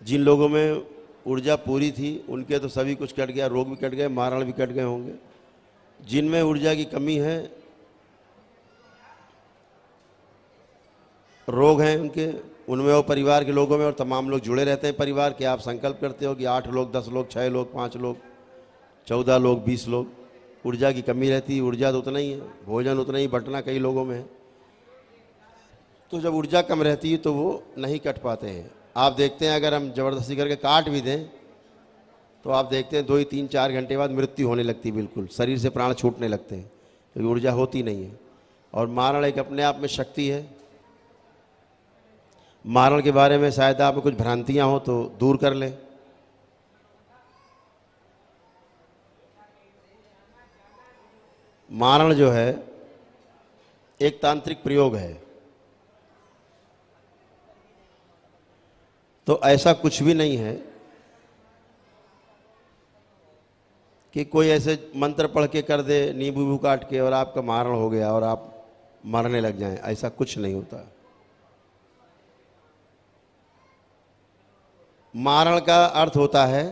जिन लोगों में ऊर्जा पूरी थी उनके तो सभी कुछ कट गया, रोग भी कट गए, मारण भी कट गए होंगे। जिनमें ऊर्जा की कमी है, रोग हैं उनके, उनमें और परिवार के लोगों में, और तमाम लोग जुड़े रहते हैं परिवार के। आप संकल्प करते हो कि 8 लोग, 10 लोग, 6 लोग, 5 लोग, 14 लोग, 20 लोग, ऊर्जा की कमी रहती है। ऊर्जा तो उतना ही है, भोजन उतना ही बंटना कई लोगों में है। तो जब ऊर्जा कम रहती है तो वो नहीं कट पाते हैं। आप देखते हैं अगर हम ज़बरदस्ती करके काट भी दें तो आप देखते हैं 2 ही 3 4 घंटे बाद मृत्यु होने लगती है, बिल्कुल शरीर से प्राण छूटने लगते हैं, क्योंकि ऊर्जा होती नहीं है। और मारण एक अपने आप में शक्ति है। मारण के बारे में शायद आप में कुछ भ्रांतियां हो तो दूर कर लें। मारण जो है एक तांत्रिक प्रयोग है। तो ऐसा कुछ भी नहीं है कि कोई ऐसे मंत्र पढ़ के कर दे, नींबू वूबू काट के, और आपका मारण हो गया और आप मरने लग जाएं। ऐसा कुछ नहीं होता। मारण का अर्थ होता है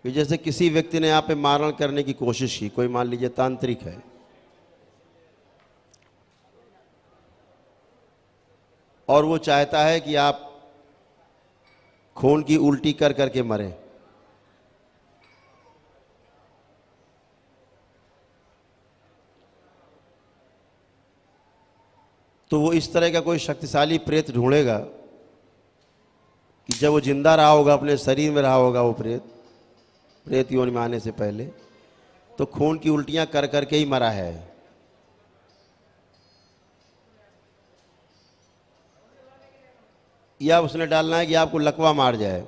कि जैसे किसी व्यक्ति ने आप पे मारण करने की कोशिश की, कोई मान लीजिए तांत्रिक है, और वो चाहता है कि आप खून की उल्टी कर करके मरें, तो वो इस तरह का कोई शक्तिशाली प्रेत ढूंढेगा कि जब वो जिंदा रहा होगा, अपने शरीर में रहा होगा, वो प्रेत योनि में आने से पहले, तो खून की उल्टियां कर करके ही मरा है। या उसने डालना है कि आपको लकवा मार जाए,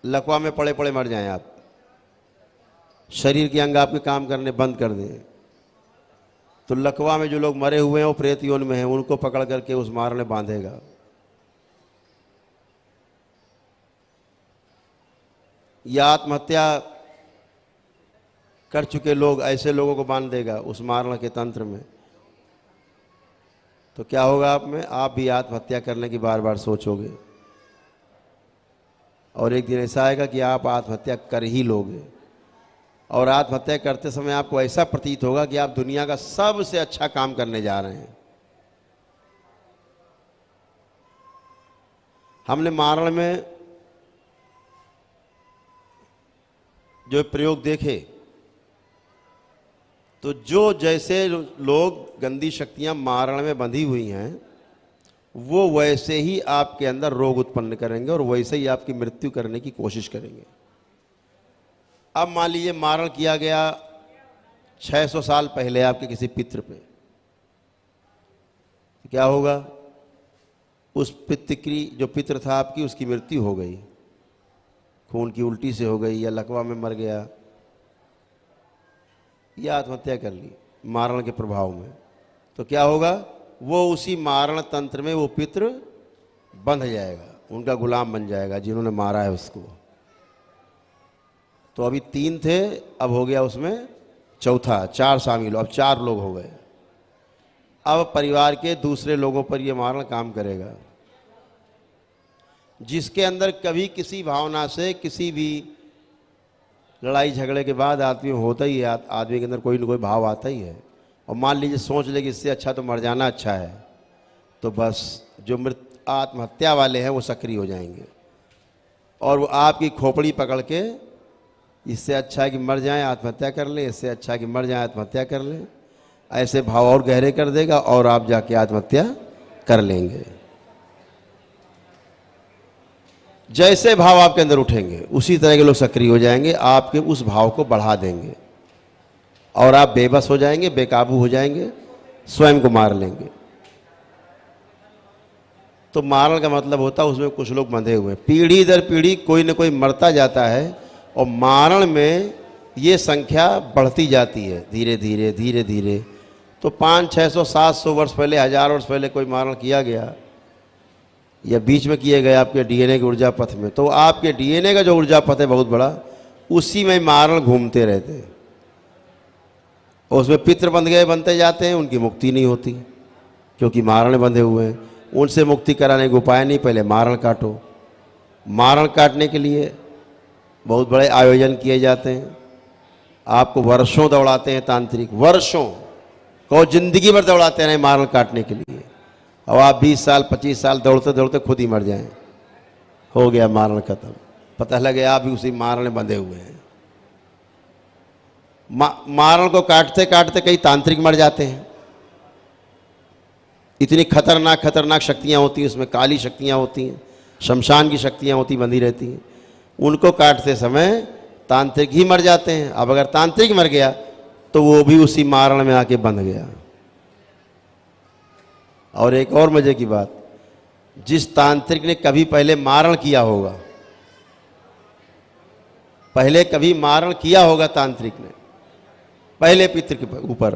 लकवा में पड़े पड़े मर जाएं आप, शरीर के अंग आपके काम करने बंद कर दें। तो लकवा में जो लोग मरे हुए हैं वो प्रेत योनि में हैं, उनको पकड़ करके उस मारण में बांधेगा। या आत्महत्या कर चुके लोग, ऐसे लोगों को बांध देगा उस मारण के तंत्र में। तो क्या होगा आप में, आप भी आत्महत्या करने की बार बार सोचोगे, और एक दिन ऐसा आएगा कि आप आत्महत्या कर ही लोगे। और आत्महत्या करते समय आपको ऐसा प्रतीत होगा कि आप दुनिया का सबसे अच्छा काम करने जा रहे हैं। हमने मारण में जो प्रयोग देखे, तो जो जैसे लोग गंदी शक्तियां मारण में बंधी हुई हैं, वो वैसे ही आपके अंदर रोग उत्पन्न करेंगे और वैसे ही आपकी मृत्यु करने की कोशिश करेंगे। अब मान लीजिए मारण किया गया 600 साल पहले आपके किसी पितृ पे, तो क्या होगा, उस पितृ की, जो पितृ था आपकी, उसकी मृत्यु हो गई, खून की उल्टी से हो गई, या लकवा में मर गया, या आत्महत्या कर ली मारण के प्रभाव में। तो क्या होगा, वो उसी मारण तंत्र में वो पितृ बंध जाएगा, उनका गुलाम बन जाएगा जिन्होंने मारा है उसको। तो अभी 3 थे, अब हो गया उसमें चौथा, 4 शामिल हो, अब 4 लोग हो गए। अब परिवार के दूसरे लोगों पर ये मारण काम करेगा। जिसके अंदर कभी किसी भावना से, किसी भी लड़ाई झगड़े के बाद आदमी होता ही है, आदमी के अंदर कोई न कोई भाव आता ही है, और मान लीजिए सोच ले कि इससे अच्छा तो मर जाना अच्छा है, तो बस जो आत्महत्या वाले हैं वो सक्रिय हो जाएंगे, और वो आपकी खोपड़ी पकड़ के, इससे अच्छा है कि मर जाएं, आत्महत्या कर लें, इससे अच्छा है कि मर जाएं, आत्महत्या कर लें, ऐसे भाव और गहरे कर देगा, और आप जाके आत्महत्या कर लेंगे। जैसे भाव आपके अंदर उठेंगे उसी तरह के लोग सक्रिय हो जाएंगे, आपके उस भाव को बढ़ा देंगे, और आप बेबस हो जाएंगे, बेकाबू हो जाएंगे, स्वयं को मार लेंगे। तो मारण का मतलब होता है उसमें कुछ लोग बंधे हुए, पीढ़ी दर पीढ़ी कोई न कोई मरता जाता है, और मारण में ये संख्या बढ़ती जाती है धीरे धीरे धीरे धीरे। तो 500, 600, 700 वर्ष पहले, 1000 वर्ष पहले कोई मारण किया गया, या बीच में किए गए आपके डीएनए के ऊर्जा पथ में, तो आपके डीएनए का जो ऊर्जा पथ है बहुत बड़ा, उसी में मारण घूमते रहते हैं, और उसमें पितृ बंध गए, बनते जाते हैं, उनकी मुक्ति नहीं होती, क्योंकि मारण बंधे हुए हैं। उनसे मुक्ति कराने का उपाय नहीं, पहले मारण काटो। मारण काटने के लिए बहुत बड़े आयोजन किए जाते हैं, आपको वर्षों दौड़ाते हैं तांत्रिक, वर्षों को जिंदगी भर दौड़ाते रहे मारण काटने के लिए। अब आप 20 साल 25 साल दौड़ते दौड़ते खुद ही मर जाएं, हो गया मारण खत्म, पता लगे आप भी उसी मारण में बंधे हुए हैं। मारण को काटते काटते कई तांत्रिक मर जाते हैं। इतनी खतरनाक खतरनाक शक्तियां होती हैं उसमें, काली शक्तियां होती हैं, शमशान की शक्तियां होती बंधी रहती हैं। उनको काटते समय तांत्रिक ही मर जाते हैं। अब अगर तांत्रिक मर गया तो वो भी उसी मारण में आके बंध गया। और एक और मजे की बात, जिस तांत्रिक ने कभी पहले मारण किया होगा, पहले कभी मारण किया होगा तांत्रिक ने पहले पितृ के ऊपर,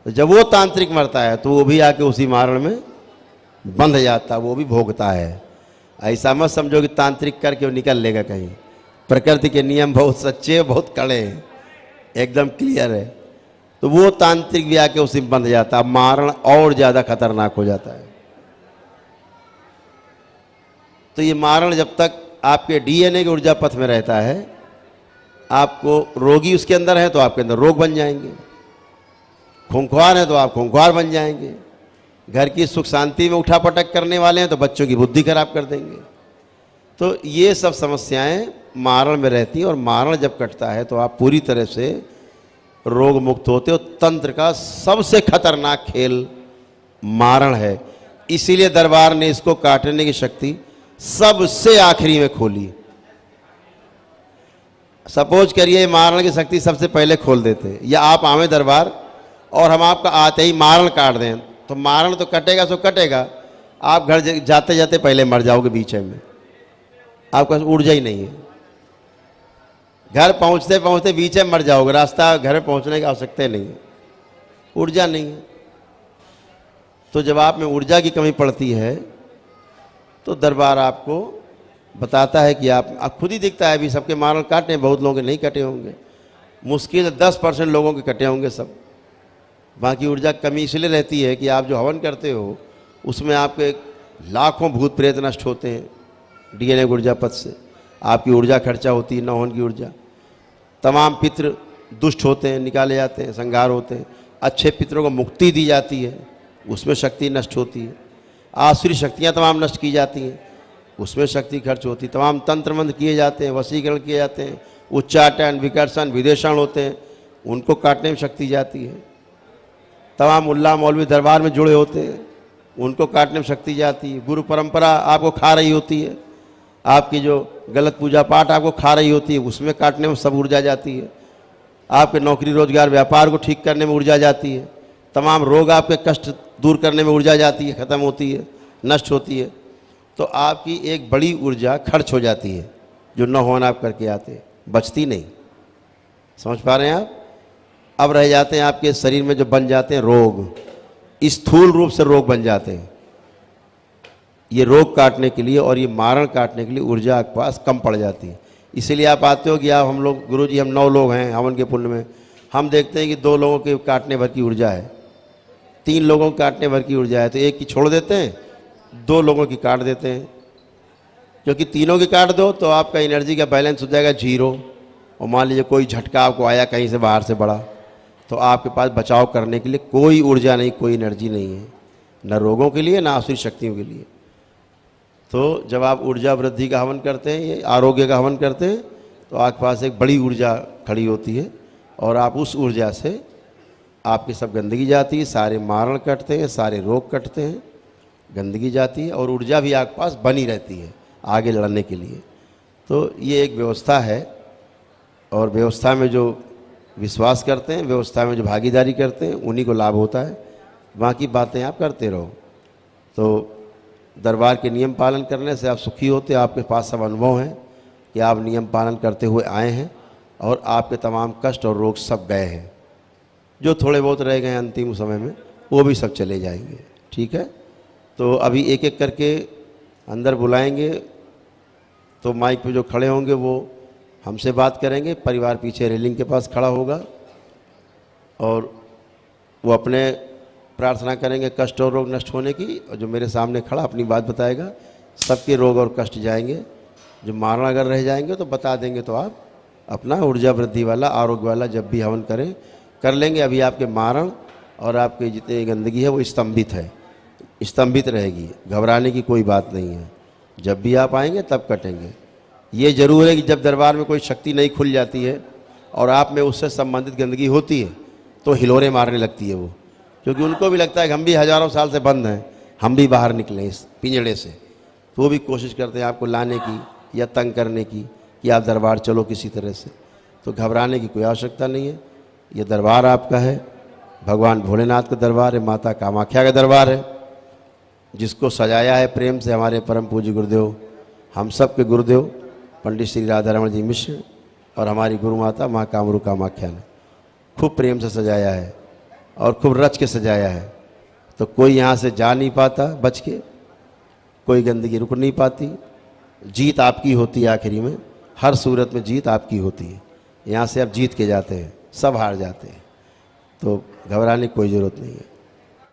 तो जब वो तांत्रिक मरता है तो वो भी आके उसी मारण में बंध जाता, वो भी भोगता है। ऐसा मत समझो कि तांत्रिक करके वो निकल लेगा कहीं। प्रकृति के नियम बहुत सच्चे, बहुत कड़े हैं, एकदम क्लियर है। तो वो तांत्रिक भी आके उसी में बंध जाता है, मारण और ज़्यादा खतरनाक हो जाता है। तो ये मारण जब तक आपके डीएनए के ऊर्जा पथ में रहता है, आपको रोगी उसके अंदर है तो आपके अंदर रोग बन जाएंगे, खूंखार है तो आप खूंखार बन जाएंगे, घर की सुख शांति में उठापटक करने वाले हैं तो बच्चों की बुद्धि खराब कर देंगे। तो ये सब समस्याएं मारण में रहती हैं, और मारण जब कटता है तो आप पूरी तरह से रोग मुक्त होते हो। तंत्र का सबसे खतरनाक खेल मारण है, इसीलिए दरबार ने इसको काटने की शक्ति सबसे आखिरी में खोली। सपोज करिए मारण की शक्ति सबसे पहले खोल देते, या आप आवे दरबार और हम आपका आते ही मारण काट दें, तो मारण तो कटेगा सो कटेगा, आप घर जाते जाते पहले मर जाओगे बीच में, आपका ऊर्जा ही नहीं है। घर पहुंचते पहुंचते बीच में मर जाओगे, रास्ता घर पहुंचने की आवश्यकता नहीं है, ऊर्जा नहीं है। तो जब आप में ऊर्जा की कमी पड़ती है तो दरबार आपको बताता है कि आप खुद ही दिखता है। अभी सबके मारण काटे, बहुत लोगों के नहीं कटे होंगे, मुश्किल 10% लोगों के कटे होंगे सब। बाकी ऊर्जा कमी इसलिए रहती है कि आप जो हवन करते हो उसमें आपके लाखों भूत प्रेत नष्ट होते हैं डीएनए ऊर्जा पथ से, आपकी ऊर्जा खर्चा होती है, न होने की ऊर्जा। तमाम पितृ दुष्ट होते हैं, निकाले जाते हैं, संहार होते हैं। अच्छे पितरों को मुक्ति दी जाती है, उसमें शक्ति नष्ट होती है। आसुरी शक्तियाँ तमाम नष्ट की जाती हैं, उसमें शक्ति खर्च होती है। तमाम तंत्र मंत्र किए जाते हैं, वशीकरण किए जाते हैं, उच्चाटन विकर्षण विदेशण होते हैं, उनको काटने में शक्ति जाती है। तमाम मुल्ला मौलवी दरबार में जुड़े होते हैं, उनको काटने में शक्ति जाती है। गुरु परंपरा आपको खा रही होती है, आपकी जो गलत पूजा पाठ आपको खा रही होती है, उसमें काटने में सब ऊर्जा जाती है। आपके नौकरी रोजगार व्यापार को ठीक करने में ऊर्जा जाती है। तमाम रोग आपके कष्ट दूर करने में ऊर्जा जाती है, ख़त्म होती है, नष्ट होती है। तो आपकी एक बड़ी ऊर्जा खर्च हो जाती है, जो न होना आप करके आते, बचती नहीं। समझ पा रहे हैं आप? अब रह जाते हैं आपके शरीर में जो बन जाते हैं रोग, स्थूल रूप से रोग बन जाते हैं। ये रोग काटने के लिए और ये मारण काटने के लिए ऊर्जा आपके पास कम पड़ जाती है। इसीलिए आप आते हो कि आप हम लोग गुरुजी हम 9 लोग हैं हवन के पुण्य में, हम देखते हैं कि 2 लोगों के काटने भर की ऊर्जा है, 3 लोगों के काटने भर की ऊर्जा है, तो एक की छोड़ देते हैं, 2 लोगों की काट देते हैं। क्योंकि तीनों की काट दो तो आपका एनर्जी का बैलेंस हो जाएगा 0, और मान लीजिए कोई झटका आपको आया कहीं से बाहर से बड़ा, तो आपके पास बचाव करने के लिए कोई ऊर्जा नहीं, कोई एनर्जी नहीं है, न रोगों के लिए न आसुरी शक्तियों के लिए। तो जब आप ऊर्जा वृद्धि का हवन करते हैं, ये आरोग्य का हवन करते हैं, तो आपके पास एक बड़ी ऊर्जा खड़ी होती है, और आप उस ऊर्जा से आपकी सब गंदगी जाती है, सारे मारण कटते हैं, सारे रोग कटते हैं, गंदगी जाती है, और ऊर्जा भी आपके पास बनी रहती है आगे लड़ने के लिए। तो ये एक व्यवस्था है, और व्यवस्था में जो विश्वास करते हैं, व्यवस्था में जो भागीदारी करते हैं, उन्हीं को लाभ होता है। बाकी बातें आप करते रहो। तो दरबार के नियम पालन करने से आप सुखी होते, आपके पास सब अनुभव हैं कि आप नियम पालन करते हुए आए हैं, और आपके तमाम कष्ट और रोग सब गए हैं। जो थोड़े बहुत रह गए हैं अंतिम समय में, वो भी सब चले जाएंगे। ठीक है? तो अभी एक एक करके अंदर बुलाएंगे, तो माइक पे जो खड़े होंगे वो हमसे बात करेंगे, परिवार पीछे रेलिंग के पास खड़ा होगा, और वो अपने प्रार्थना करेंगे कष्ट और रोग नष्ट होने की, और जो मेरे सामने खड़ा अपनी बात बताएगा सबके रोग और कष्ट जाएंगे। जो मारण अगर रह जाएंगे तो बता देंगे, तो आप अपना ऊर्जा वृद्धि वाला, आरोग्य वाला जब भी हवन करें कर लेंगे। अभी आपके मारण और आपके जितनी गंदगी है वो स्तंभित है, स्तंभित रहेगी, घबराने की कोई बात नहीं है। जब भी आप आएंगे तब कटेंगे। ये ज़रूर है कि जब दरबार में कोई शक्ति नहीं खुल जाती है और आप में उससे संबंधित गंदगी होती है तो हिलोरे मारने लगती है वो, क्योंकि उनको भी लगता है कि हम भी हज़ारों साल से बंद हैं, हम भी बाहर निकलें इस पिंजड़े से। तो वो भी कोशिश करते हैं आपको लाने की या तंग करने की कि आप दरबार चलो किसी तरह से। तो घबराने की कोई आवश्यकता नहीं है। ये दरबार आपका है, भगवान भोलेनाथ का दरबार है, माता कामाख्या का दरबार है, जिसको सजाया है प्रेम से हमारे परम पूज्य गुरुदेव, हम सब के गुरुदेव पंडित श्री राधारमण जी मिश्र और हमारी गुरु माता माँ कामरू कामाख्या ने खूब प्रेम से सजाया है और खूब रच के सजाया है। तो कोई यहाँ से जा नहीं पाता बच के, कोई गंदगी रुक नहीं पाती। जीत आपकी होती है, आखिरी में हर सूरत में जीत आपकी होती है। यहाँ से आप जीत के जाते हैं, सब हार जाते हैं। तो घबराने की कोई ज़रूरत नहीं है।